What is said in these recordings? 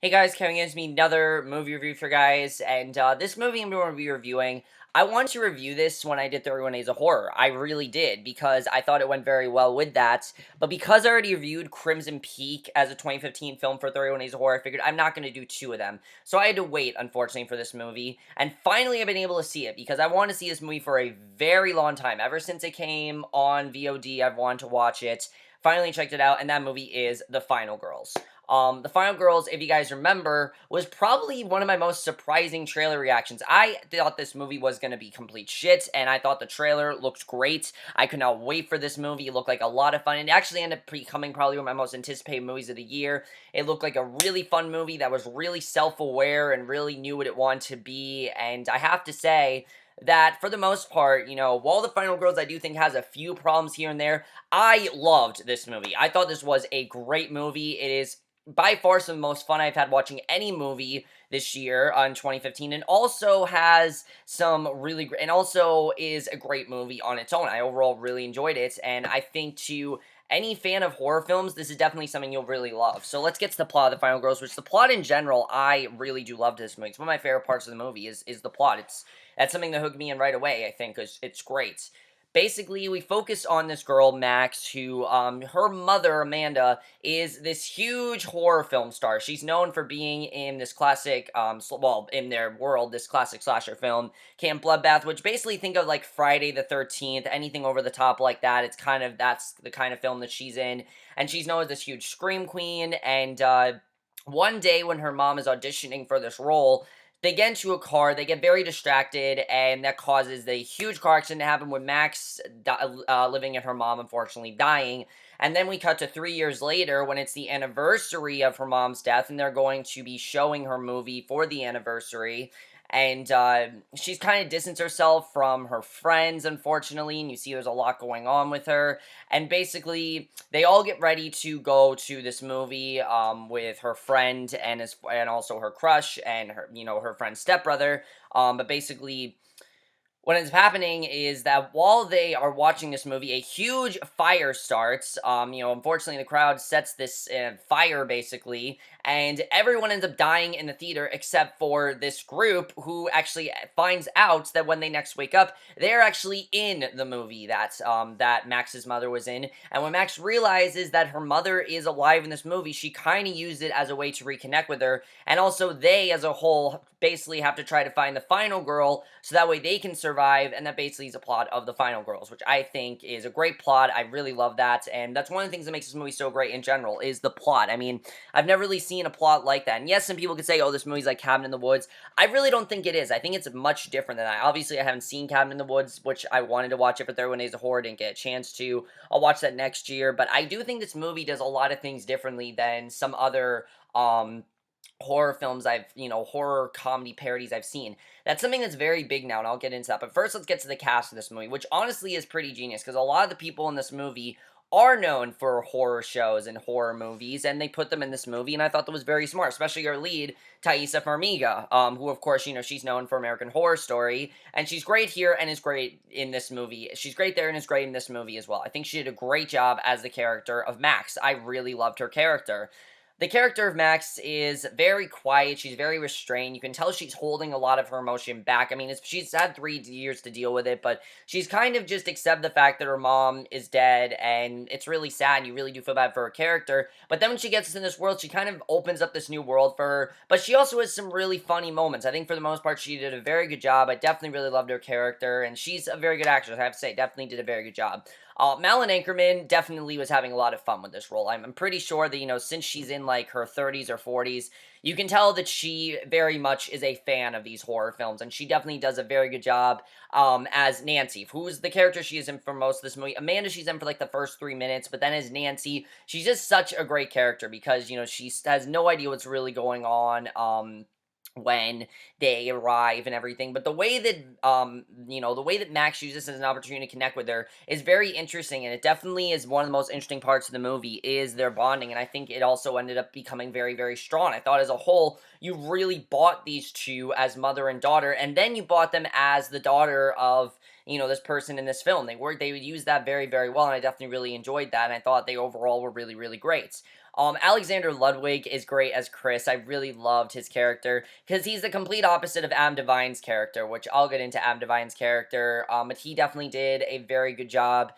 Hey guys, coming in to me another movie review for guys, and this movie I'm going to be reviewing, I wanted to review this when I did 31 Days of Horror. I really did, because I thought it went very well with that, but because I already reviewed Crimson Peak as a 2015 film for 31 Days of Horror, I figured I'm not going to do two of them. So I had to wait, unfortunately, for this movie, and finally I've been able to see it, because I wanted to see this movie for a very long time. Ever since it came on VOD, I've wanted to watch it. Finally checked it out, and that movie is The Final Girls. The Final Girls, if you guys remember, was probably one of my most surprising trailer reactions. I thought this movie was going to be complete shit, and I thought the trailer looked great. I could not wait for this movie. It looked like a lot of fun. It actually ended up becoming probably one of my most anticipated movies of the year. It looked like a really fun movie that was really self-aware and really knew what it wanted to be, and I have to say that for the most part, while The Final Girls I do think has a few problems here and there, I loved this movie. I thought this was a great movie. It is by far some of the most fun I've had watching any movie this year on 2015, and also has some really great, and also is a great movie on its own. I overall really enjoyed it, and I think to any fan of horror films, this is definitely something you'll really love. So let's get to the plot of The Final Girls, which the plot in general, I really do love this movie. It's one of my favorite parts of the movie is the plot. That's something that hooked me in right away, I think, because it's great. Basically, we focus on this girl, Max, who, her mother, Amanda, is this huge horror film star. She's known for being in this classic, well, in their world, this classic slasher film, Camp Bloodbath, which basically think of like Friday the 13th, anything over the top like that. That's the kind of film that she's in. And she's known as this huge scream queen. And, one day when her mom is auditioning for this role, they get into a car, they get very distracted, and that causes the huge car accident to happen with Max living and her mom unfortunately dying. And then we cut to 3 years later when it's the anniversary of her mom's death, and they're going to be showing her movie for the anniversary. And she's kind of distanced herself from her friends, unfortunately, and you see there's a lot going on with her. And basically, they all get ready to go to this movie with her friend and also her crush and her friend's stepbrother. But basically, what ends up happening is that while they are watching this movie, a huge fire starts. Unfortunately, the crowd sets this fire basically, and everyone ends up dying in the theater except for this group who actually finds out that when they next wake up, they're actually in the movie that Max's mother was in. And when Max realizes that her mother is alive in this movie, she kind of used it as a way to reconnect with her, and also they, as a whole, basically have to try to find the final girl so that way they can survive, and that basically is a plot of The Final Girls, which I think is a great plot. I really love that, and that's one of the things that makes this movie so great in general, is the plot. I mean, I've never really seen a plot like that, and yes, some people could say, oh, this movie's like Cabin in the Woods. I really don't think it is. I think it's much different than that. Obviously, I haven't seen Cabin in the Woods, which I wanted to watch it for 31 Days of Horror, didn't get a chance to. I'll watch that next year, but I do think this movie does a lot of things differently than some other, horror films horror comedy parodies I've seen. That's something that's very big now, and I'll get into that. But first, let's get to the cast of this movie, which honestly is pretty genius, because a lot of the people in this movie are known for horror shows and horror movies, and they put them in this movie, and I thought that was very smart, especially our lead, Thaisa Farmiga, who, of course, she's known for American Horror Story, and she's great here and is great in this movie. She's great there and is great in this movie as well. I think she did a great job as the character of Max. I really loved her character. The character of Max is very quiet. She's very restrained. You can tell she's holding a lot of her emotion back. I mean, she's had 3 years to deal with it, but she's kind of just accepted the fact that her mom is dead, and it's really sad. And you really do feel bad for her character. But then when she gets in this world, she kind of opens up this new world for her. But she also has some really funny moments. I think for the most part, she did a very good job. I definitely really loved her character, and she's a very good actress. I have to say, definitely did a very good job. Malin Ankerman definitely was having a lot of fun with this role. I'm pretty sure that, since she's in like her 30s or 40s, you can tell that she very much is a fan of these horror films, and she definitely does a very good job as Nancy, who's the character she is in for most of this movie. Amanda, she's in for like the first 3 minutes, but then as Nancy, she's just such a great character because, she has no idea what's really going on. When they arrive and everything, but the way that Max uses this as an opportunity to connect with her is very interesting, and it definitely is one of the most interesting parts of the movie is their bonding, and I think it also ended up becoming very, very strong. I thought as a whole, you really bought these two as mother and daughter, and then you bought them as the daughter of this person in this film. They would use that very, very well, and I definitely really enjoyed that, and I thought they overall were really, really great. Alexander Ludwig is great as Chris. I really loved his character because he's the complete opposite of Adam Devine's character, which I'll get into Adam Devine's character. But he definitely did a very good job.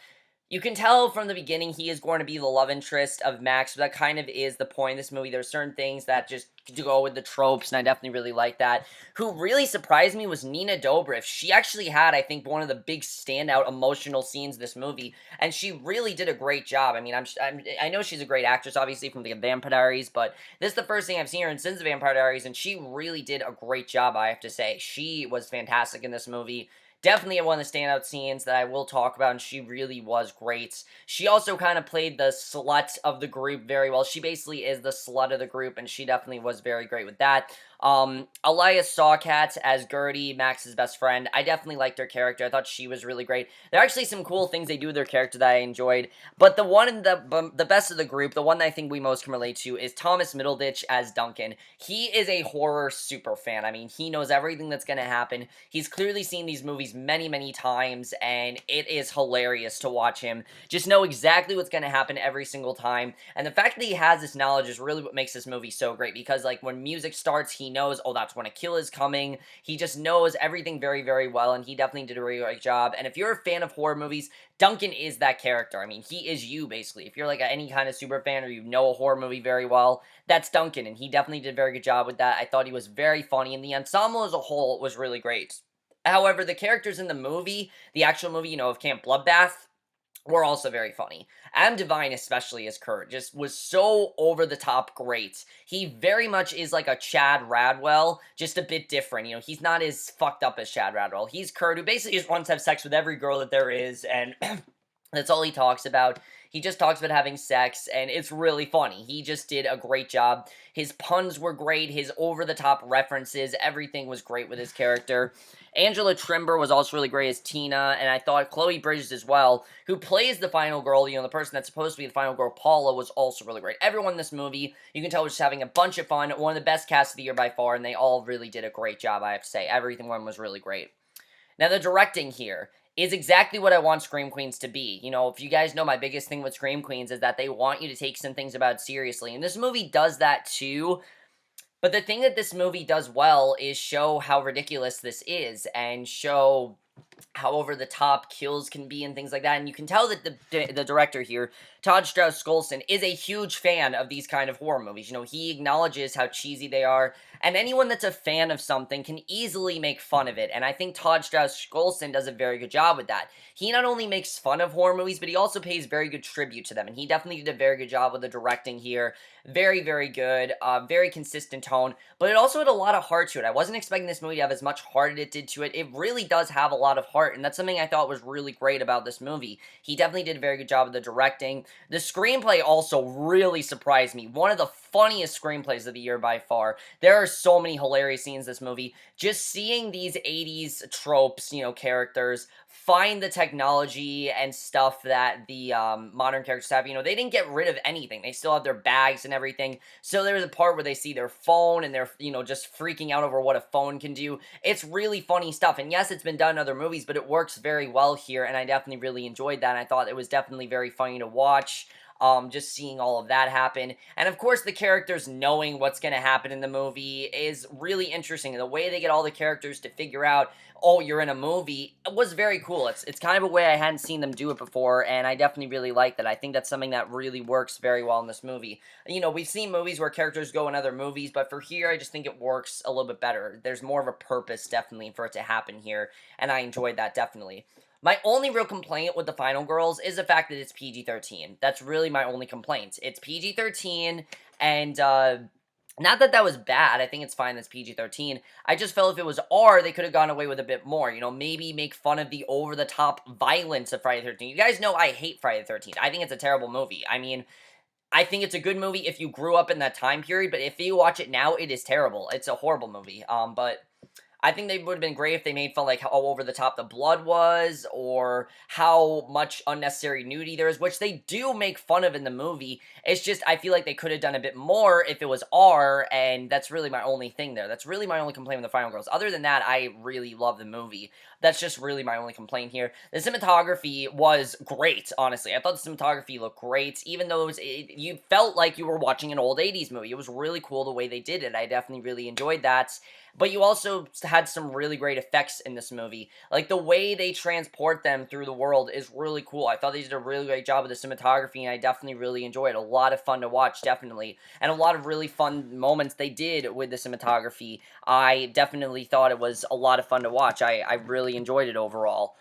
You can tell from the beginning he is going to be the love interest of Max, but that kind of is the point of this movie. There's certain things that just go with the tropes, and I definitely really like that. Who really surprised me was Nina Dobrev. She actually had, I think, one of the big standout emotional scenes of this movie, and she really did a great job. I mean, I know she's a great actress, obviously, from the Vampire Diaries, but this is the first thing I've seen her in since the Vampire Diaries, and she really did a great job, I have to say. She was fantastic in this movie. Definitely one of the standout scenes that I will talk about, and she really was great. She also kind of played the slut of the group very well. She basically is the slut of the group, and she definitely was very great with that. Elias Sawkat as Gertie, Max's best friend. I definitely liked her character. I thought she was really great. There are actually some cool things they do with their character that I enjoyed. But the one in the best of the group, the one that I think we most can relate to, is Thomas Middleditch as Duncan. He is a horror super fan. I mean, he knows everything that's going to happen. He's clearly seen these movies many, many times, and it is hilarious to watch him just know exactly what's going to happen every single time. And the fact that he has this knowledge is really what makes this movie so great, because like when music starts, he knows, oh, that's when a kill is coming. He just knows everything very, very well, and he definitely did a really great job. And if you're a fan of horror movies, Duncan is that character. I mean, he is you, basically. If you're like any kind of super fan or you know a horror movie very well, that's Duncan, and he definitely did a very good job with that. I thought he was very funny, and the ensemble as a whole was really great. However, the characters in the movie, the actual movie, of Camp Bloodbath, were also very funny. Adam Devine, especially as Kurt, just was so over the top great. He very much is like a Chad Radwell, just a bit different. He's not as fucked up as Chad Radwell. He's Kurt, who basically just wants to have sex with every girl that there is, and that's all he talks about. He just talks about having sex, and it's really funny. He just did a great job. His puns were great, his over-the-top references, everything was great with his character. Angela Trimber was also really great as Tina, and I thought Chloe Bridges as well, who plays the final girl, the person that's supposed to be the final girl, Paula, was also really great. Everyone in this movie, you can tell, was just having a bunch of fun. One of the best casts of the year by far, and they all really did a great job, I have to say. Everything one was really great. Now, the directing here is exactly what I want Scream Queens to be. If you guys know, my biggest thing with Scream Queens is that they want you to take some things about it seriously, and this movie does that too. But the thing that this movie does well is show how ridiculous this is, and show how over the top kills can be and things like that. And you can tell that the director here, Todd Strauss Skousen, is a huge fan of these kind of horror movies. He acknowledges how cheesy they are, and anyone that's a fan of something can easily make fun of it. And I think Todd Strauss Skousen does a very good job with that. He not only makes fun of horror movies, but he also pays very good tribute to them. And he definitely did a very good job with the directing here. Very, very good. Very consistent tone. But it also had a lot of heart to it. I wasn't expecting this movie to have as much heart as it did to it. It really does have a lot of heart, and that's something I thought was really great about this movie. He definitely did a very good job with the directing. The screenplay also really surprised me. One of the funniest screenplays of the year by far. There are so many hilarious scenes in this movie. Just seeing these 80s tropes, characters find the technology and stuff that the modern characters have. They didn't get rid of anything. They still have their bags and everything. So there's a part where they see their phone and they're, just freaking out over what a phone can do. It's really funny stuff. And yes, it's been done in other movies, but it works very well here, and I definitely really enjoyed that. And I thought it was definitely very funny to watch. Just seeing all of that happen. And of course, the characters knowing what's going to happen in the movie is really interesting. The way they get all the characters to figure out, oh, you're in a movie, was very cool. It's kind of a way I hadn't seen them do it before, and I definitely really like that. I think that's something that really works very well in this movie. We've seen movies where characters go in other movies, but for here, I just think it works a little bit better. There's more of a purpose, definitely, for it to happen here, and I enjoyed that, definitely. My only real complaint with The Final Girls is the fact that it's PG-13. That's really my only complaint. It's PG-13, and, not that that was bad. I think it's fine that's PG-13. I just felt if it was R, they could have gone away with a bit more. Maybe make fun of the over-the-top violence of Friday the 13th. You guys know I hate Friday the 13th. I think it's a terrible movie. I mean, I think it's a good movie if you grew up in that time period, but if you watch it now, it is terrible. It's a horrible movie. But I think they would have been great if they made fun like how over the top the blood was, or how much unnecessary nudity there is, which they do make fun of in the movie. It's just I feel like they could have done a bit more if it was R, and that's really my only thing there. That's really my only complaint with the Final Girls. Other than that, I really love the movie. That's just really my only complaint here. The cinematography was great, honestly. I thought the cinematography looked great, even though you felt like you were watching an old 80s movie. It was really cool the way they did it. I definitely really enjoyed that. But you also had some really great effects in this movie. Like, the way they transport them through the world is really cool. I thought they did a really great job with the cinematography, and I definitely really enjoyed it. A lot of fun to watch, definitely. And a lot of really fun moments they did with the cinematography. I definitely thought it was a lot of fun to watch. I really enjoyed it overall.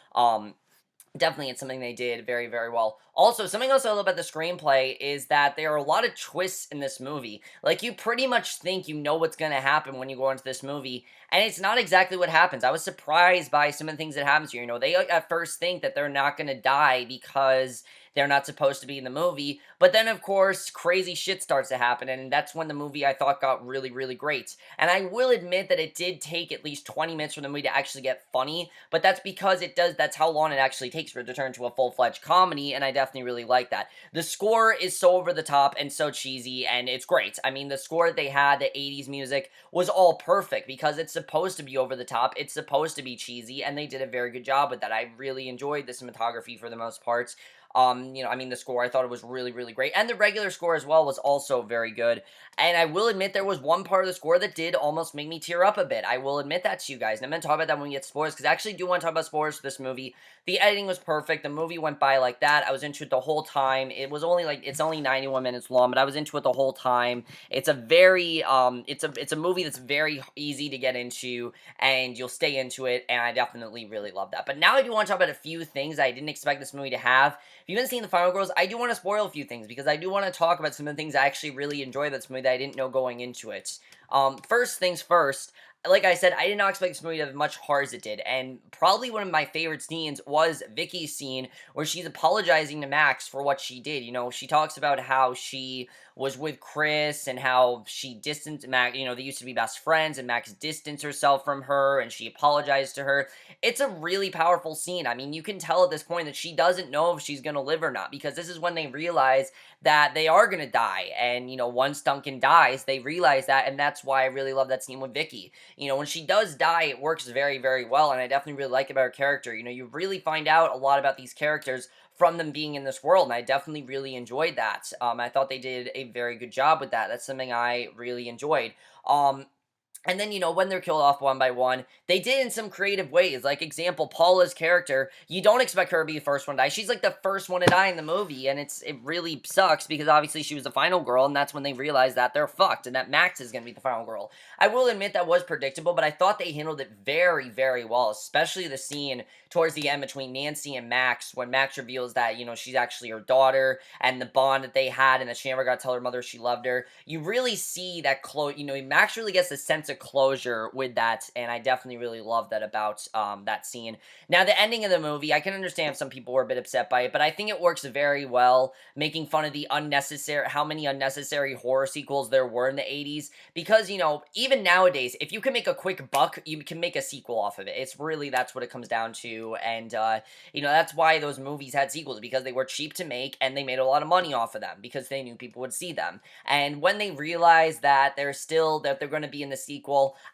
Definitely, it's something they did very, very well. Also, something else I love about the screenplay is that there are a lot of twists in this movie. Like, you pretty much think you know what's going to happen when you go into this movie, and it's not exactly what happens. I was surprised by some of the things that happens here. You know, they at first think that they're not going to die because they're not supposed to be in the movie, but then, of course, crazy shit starts to happen, and that's when the movie, I thought, got really, really great. And I will admit that it did take at least 20 minutes for the movie to actually get funny, but that's because that's how long it actually takes for it to turn to a full-fledged comedy, and I definitely really like that. The score is so over the top and so cheesy, and it's great. I mean, the score that they had, the 80s music, was all perfect because it's supposed to be over the top, it's supposed to be cheesy, and they did a very good job with that. I really enjoyed the cinematography for the most part. I mean, the score, I thought it was really, really great. And the regular score as well was also very good. And I will admit there was one part of the score that did almost make me tear up a bit. I will admit that to you guys. And I'm going to talk about that when we get spoilers, because I actually do want to talk about spoilers for this movie. The editing was perfect. The movie went by like that. I was into it the whole time. It's only 91 minutes long, but I was into it the whole time. It's a very, it's a movie that's very easy to get into, and you'll stay into it, and I definitely really love that. But now I do want to talk about a few things I didn't expect this movie to have. If you haven't seen The Final Girls, I do want to spoil a few things, because I do want to talk about some of the things I actually really enjoy about this movie that I didn't know going into it. First things first, like I said, I did not expect this movie to have as much heart as it did, and probably one of my favorite scenes was Vicky's scene where she's apologizing to Max for what she did. You know, she talks about how she was with Chris and how she distanced Max. You know, they used to be best friends, and Max distanced herself from her, and she apologized to her. It's a really powerful scene. I mean, you can tell at this point that she doesn't know if she's going to live or not, because this is when they realize that they are going to die. And, you know, once Duncan dies, they realize that, and that's why I really love that scene with Vicky. You know, when she does die, it works very, very well, and I definitely really like it about her character. You know, you really find out a lot about these characters from them being in this world, and I definitely really enjoyed that. I thought they did a very good job with that. That's something I really enjoyed. And then, you know, when they're killed off one by one, they did in some creative ways. Like, example, Paula's character, you don't expect her to be the first one to die. She's like the first one to die in the movie, and it really sucks, because obviously she was the final girl, and that's when they realize that they're fucked, and that Max is going to be the final girl. I will admit that was predictable, but I thought they handled it very, very well, especially the scene towards the end between Nancy and Max, when Max reveals that, you know, she's actually her daughter, and the bond that they had, and that she never got to tell her mother she loved her. You really see that you know, Max really gets a sense of closure with that, and I definitely really love that about that scene. Now, the ending of the movie, I can understand if some people were a bit upset by it, but I think it works very well, making fun of how many unnecessary horror sequels there were in the 80s, because, you know, even nowadays, if you can make a quick buck, you can make a sequel off of it. It's really, that's what it comes down to, and, you know, that's why those movies had sequels, because they were cheap to make, and they made a lot of money off of them, because they knew people would see them. And when they realized that they're going to be in the sequel,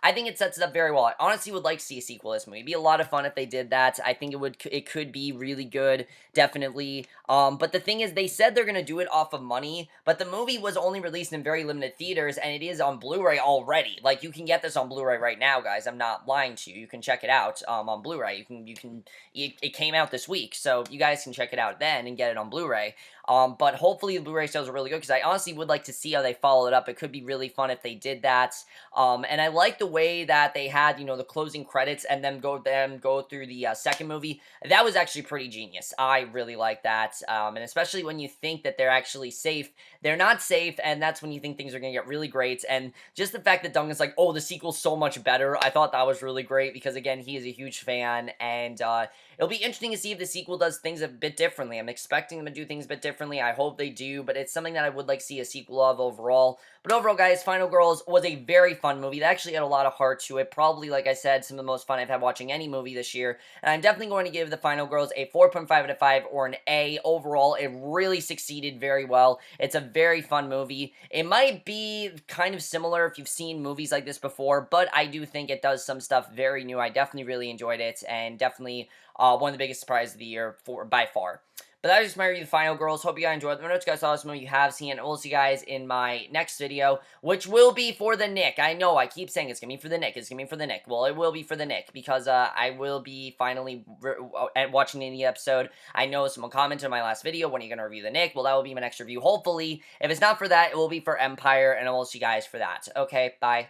I think it sets it up very well. I honestly would like to see a sequel to this movie. It'd be a lot of fun if they did that. I think it could be really good, definitely. But the thing is, they said they're going to do it off of money, but the movie was only released in very limited theaters, and it is on Blu-ray already. Like, you can get this on Blu-ray right now, guys. I'm not lying to you. You can check it out on Blu-ray. It came out this week, so you guys can check it out then and get it on Blu-ray. But hopefully the Blu-ray sales are really good, because I honestly would like to see how they follow it up. It could be really fun if they did that. And I like the way that they had, you know, the closing credits and then go through the second movie. That was actually pretty genius. I really like that. And especially when you think that they're actually safe, they're not safe, and that's when you think things are going to get really great. And just the fact that Duncan's like, oh, the sequel's so much better, I thought that was really great, because, again, he is a huge fan, and it'll be interesting to see if the sequel does things a bit differently. I'm expecting them to do things a bit differently. differently. I hope they do, but it's something that I would like to see a sequel of overall. But overall, guys, Final Girls was a very fun movie. It actually had a lot of heart to it. Probably, like I said, some of the most fun I've had watching any movie this year. And I'm definitely going to give The Final Girls a 4.5 out of 5 or an A overall. It really succeeded very well. It's a very fun movie. It might be kind of similar if you've seen movies like this before, but I do think it does some stuff very new. I definitely really enjoyed it, and definitely one of the biggest surprises of the year by far. But that was just my review of Final Girls. Hope you guys enjoyed. Let me know what you guys saw this movie you have seen, and we'll see you guys in my next video, which will be for the Nick. I know, I keep saying it's going to be for the Nick. It's going to be for the Nick. Well, it will be for the Nick, because I will be finally watching the episode. I know someone commented on my last video, when are you going to review the Nick? Well, that will be my next review, hopefully. If it's not for that, it will be for Empire, and I will see you guys for that. Okay, bye.